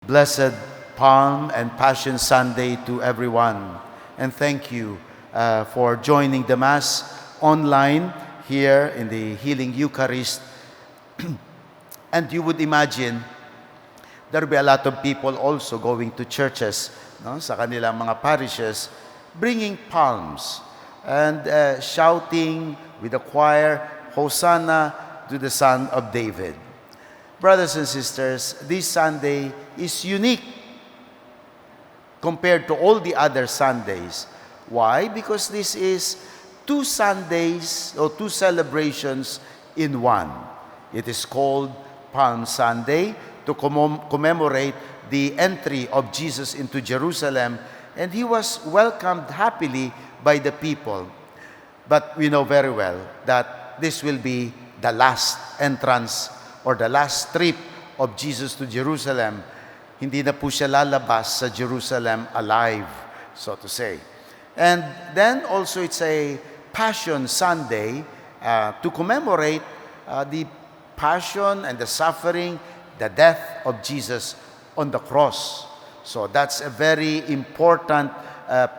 Blessed Palm and Passion Sunday to everyone. And thank you for joining the Mass online here in the Healing Eucharist. And you would imagine there will be a lot of people also going to churches, no, sa kanilang mga parishes, bringing palms and shouting with the choir, Hosanna to the Son of David. Brothers and sisters, this Sunday is unique compared to all the other Sundays. Why? Because this is two Sundays or two celebrations in one. It is called Palm Sunday to commemorate the entry of Jesus into Jerusalem, and he was welcomed happily by the people. But we know very well that this will be the last entrance or the last trip of Jesus to Jerusalem. Hindi na po siya lalabas sa Jerusalem alive, so to say. And then also it's a Passion Sunday to commemorate the passion and the suffering, the death of Jesus on the cross. So that's a very important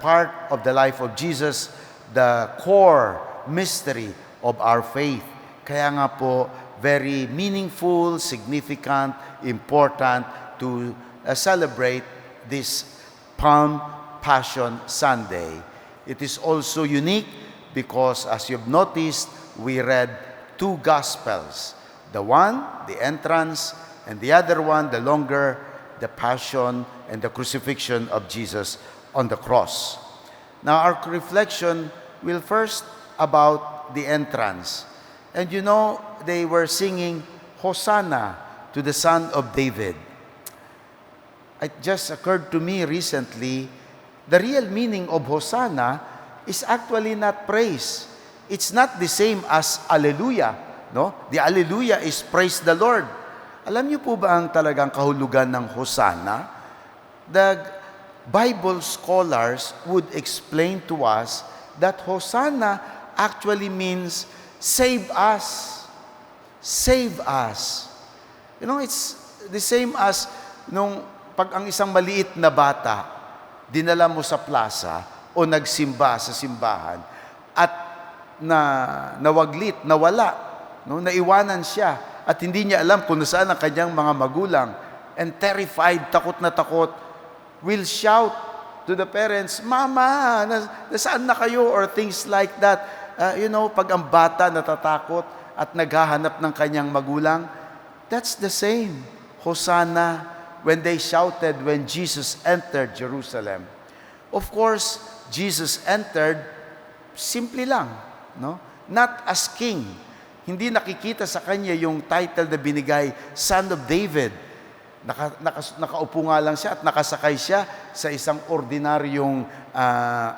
part of the life of Jesus, the core mystery of our faith. Kaya nga po, very meaningful, significant, important to celebrate this Palm Passion Sunday. It is also unique because, as you've noticed, we read two Gospels. The one, the entrance, and the other one, the longer, the passion and the crucifixion of Jesus on the cross. Now, our reflection will first about the entrance. And you know, they were singing, Hosanna to the Son of David. It just occurred to me recently, the real meaning of Hosanna is actually not praise. It's not the same as Alleluia. No? The Alleluia is praise the Lord. Alam niyo po ba ang talagang kahulugan ng Hosanna? The Bible scholars would explain to us that Hosanna actually means save us. Save us. You know, it's the same as nung pag ang isang maliit na bata, dinala mo sa plaza o nagsimba sa simbahan at nawaglit, nawala, no? Naiwanan siya at hindi niya alam kung nasaan ang kanyang mga magulang, and terrified, takot na takot, will shout to the parents, Mama, nasaan na kayo? Or things like that. You know, pag ang bata natatakot at naghahanap ng kanyang magulang, that's the same. Hosanna, when they shouted when Jesus entered Jerusalem. Of course, Jesus entered simply lang, no? Not as king. Hindi nakikita sa kanya yung title na binigay, Son of David. Nakaupo nga lang siya at nakasakay siya sa isang ordinaryong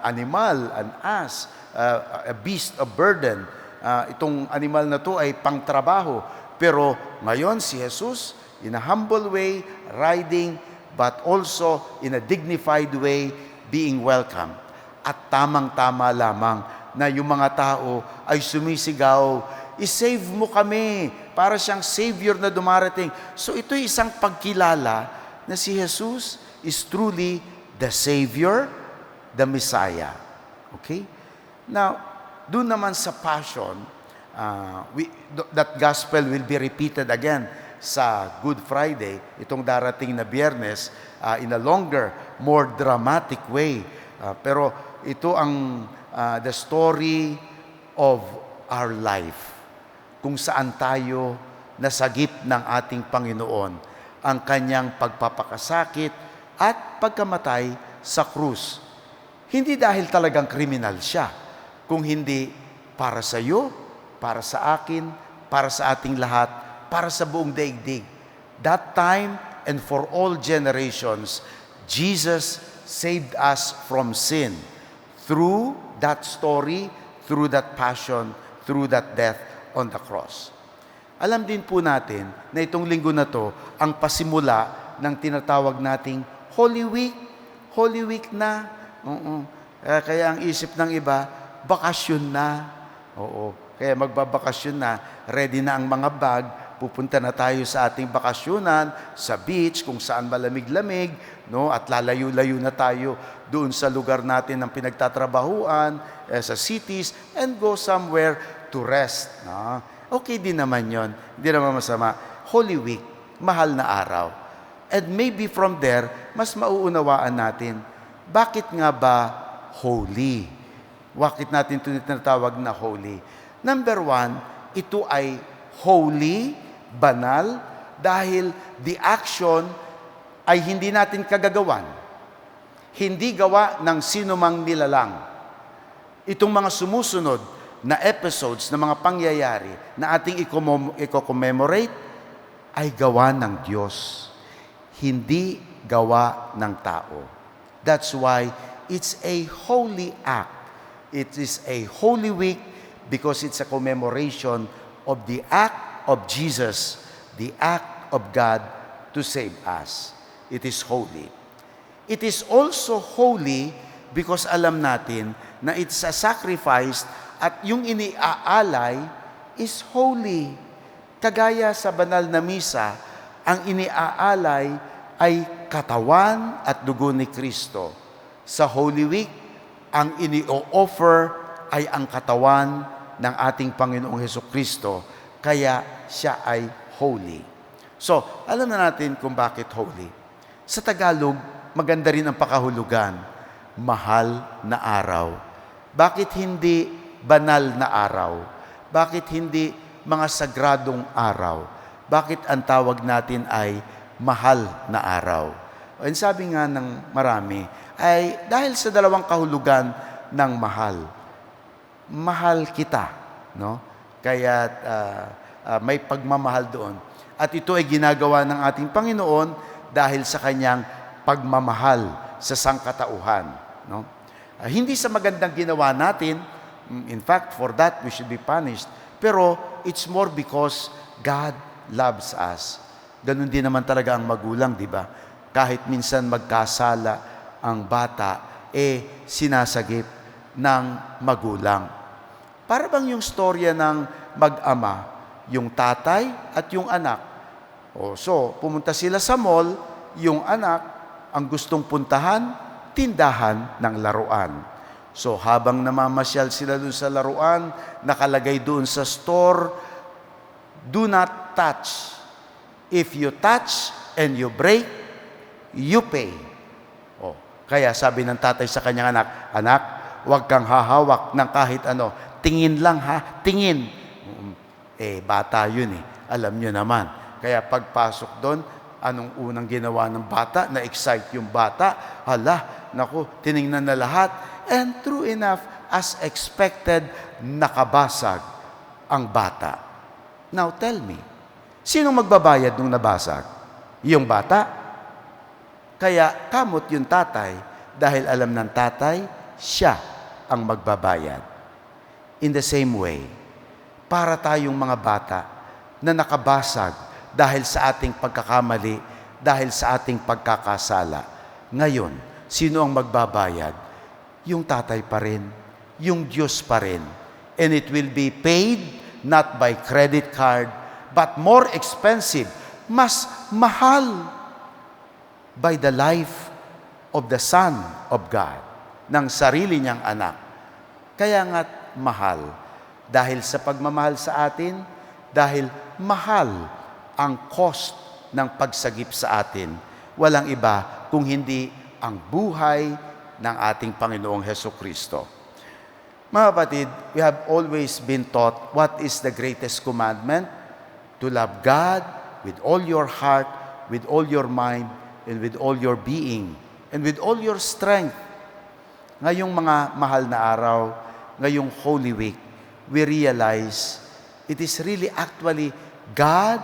animal, an ass, a beast of burden. Itong animal na to ay pangtrabaho. Pero ngayon si Jesus, in a humble way, riding, but also in a dignified way, being welcome. At tamang-tama lamang na yung mga tao ay sumisigaw, i-save mo kami, para siyang Savior na dumarating. So ito'y isang pagkilala na si Jesus is truly the Savior, the Messiah. Okay? Now, doon naman sa Passion, that Gospel will be repeated again sa Good Friday, itong darating na Biyernes, in a longer, more dramatic way. Pero ito ang the story of our life, kung saan tayo nasagip ng ating Panginoon ang kanyang pagpapakasakit at pagkamatay sa krus. Hindi dahil talagang kriminal siya, kung hindi para sa iyo, para sa akin, para sa ating lahat, para sa buong daigdig. That time and for all generations, Jesus saved us from sin through that story, through that passion, through that death on the cross. Alam din po natin na itong linggo na to ang pasimula ng tinatawag nating Holy Week. Holy Week na. Kaya ang isip ng iba, bakasyon na. Oo. Kaya magbabakasyon na, ready na ang mga bag, pupunta na tayo sa ating bakasyunan, sa beach, kung saan malamig-lamig, no? At lalayo-layo na tayo doon sa lugar natin ng pinagtatrabahuan, sa cities, and go somewhere to rest. No? Okay din naman yon, hindi naman masama. Holy Week, mahal na araw. And maybe from there, mas mauunawaan natin, bakit nga ba holy? Bakit natin ito tinatawag na holy? Number one, ito ay holy, banal, dahil the action ay hindi natin kagagawan. Hindi gawa ng sinumang nilalang. Itong mga sumusunod na episodes, na mga pangyayari na ating i-commemorate, ay gawa ng Diyos. Hindi gawa ng tao. That's why it's a holy act. It is a holy week because it's a commemoration of the act of Jesus, the act of God to save us. It is holy. It is also holy because alam natin na it's a sacrifice at yung iniaalay is holy. Kagaya sa banal na misa, ang iniaalay ay katawan at dugo ni Kristo. Sa Holy Week, ang ini-offer ay ang katawan ng ating Panginoong Hesukristo, kaya siya ay holy. So, alam na natin kung bakit holy. Sa Tagalog, maganda rin ang pakahulugan, mahal na araw. Bakit hindi banal na araw? Bakit hindi mga sagradong araw? Bakit ang tawag natin ay mahal na araw? And sabi nga ng marami, ay dahil sa dalawang kahulugan ng mahal. Mahal kita, no? Kaya may pagmamahal doon. At ito ay ginagawa ng ating Panginoon dahil sa kanyang pagmamahal sa sangkatauhan, no? Hindi sa magandang ginawa natin, in fact, for that we should be punished, pero it's more because God loves us. Ganun din naman talaga ang magulang, di ba? Kahit minsan magkasala ang bata, sinasagip ng magulang. Para bang yung storya ng mag-ama, yung tatay at yung anak. So, pumunta sila sa mall, yung anak, ang gustong puntahan, tindahan ng laruan. So, habang namamasyal sila doon sa laruan, nakalagay doon sa store, do not touch. If you touch and you break, you pay. Kaya sabi ng tatay sa kanyang anak, anak, huwag kang hahawak ng kahit ano. Tingin lang ha, tingin. Bata yun Alam nyo naman. Kaya pagpasok doon, anong unang ginawa ng bata? Na-excite yung bata. Hala, naku, tiningnan na lahat. And true enough, as expected, nakabasag ang bata. Now tell me, sinong magbabayad nung nabasag? Yung bata? Kaya kamot yung tatay dahil alam ng tatay, siya ang magbabayad. In the same way, para tayong mga bata na nakabasag dahil sa ating pagkakamali, dahil sa ating pagkakasala. Ngayon, sino ang magbabayad? Yung tatay pa rin, yung Diyos pa rin. And it will be paid not by credit card, but more expensive, mas mahal, by the life of the Son of God, ng sarili niyang anak. Kaya nga't mahal. Dahil sa pagmamahal sa atin, dahil mahal ang cost ng pagsagip sa atin. Walang iba kung hindi ang buhay ng ating Panginoong Hesukristo. Mga kapatid, we have always been taught what is the greatest commandment? To love God with all your heart, with all your mind, and with all your being, and with all your strength. Ngayong mga mahal na araw, ngayong Holy Week, we realize it is really actually God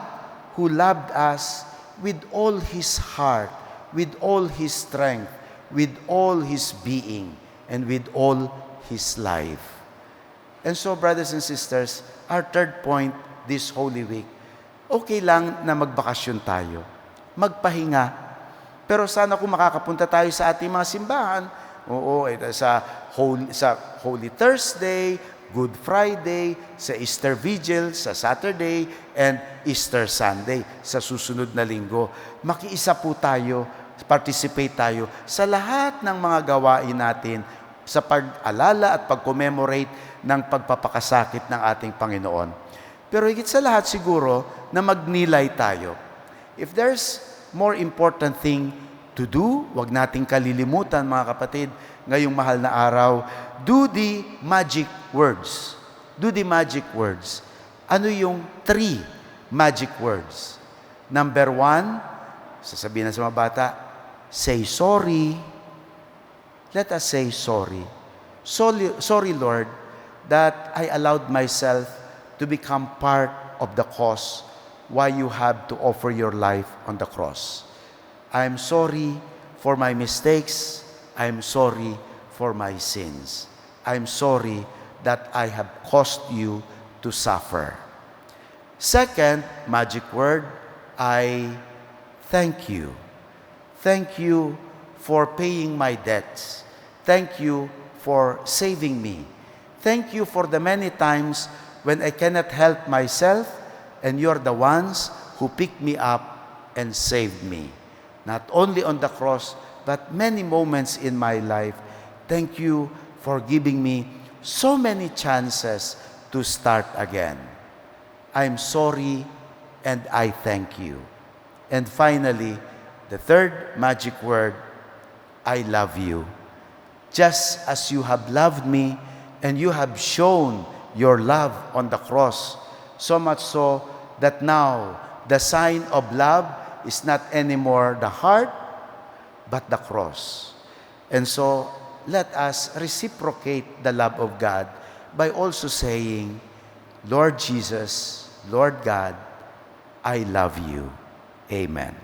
who loved us with all His heart, with all His strength, with all His being, and with all His life. And so, brothers and sisters, our third point this Holy Week, okay lang na magbakasyon tayo, magpahinga. Pero sana kung makakapunta tayo sa ating mga simbahan, sa Holy Thursday, Good Friday, sa Easter Vigil, sa Saturday, and Easter Sunday, sa susunod na linggo. Makiisa po tayo, participate tayo sa lahat ng mga gawain natin sa pag-alala at pag-commemorate ng pagpapakasakit ng ating Panginoon. Pero higit sa lahat siguro na magnilay tayo. If there's more important thing to do, wag nating kalilimutan mga kapatid, ngayong mahal na araw, do the magic words. Do the magic words. Ano yung 3 magic words? Number 1, sasabihin na sa mga bata, say sorry. Let us say sorry. Sorry, Lord, that I allowed myself to become part of the cause why you have to offer your life on the cross. I'm sorry for my mistakes. I'm sorry for my sins. I'm sorry that I have caused you to suffer. Second magic word, I thank you. Thank you for paying my debts. Thank you for saving me. Thank you for the many times when I cannot help myself and you're the ones who picked me up and saved me. Not only on the cross, but many moments in my life. Thank you for giving me so many chances to start again. I'm sorry and I thank you. And finally, the third magic word, I love you. Just as you have loved me and you have shown your love on the cross, so much so that now the sign of love is not anymore the heart, but the cross. And so, let us reciprocate the love of God by also saying, Lord Jesus, Lord God, I love you. Amen.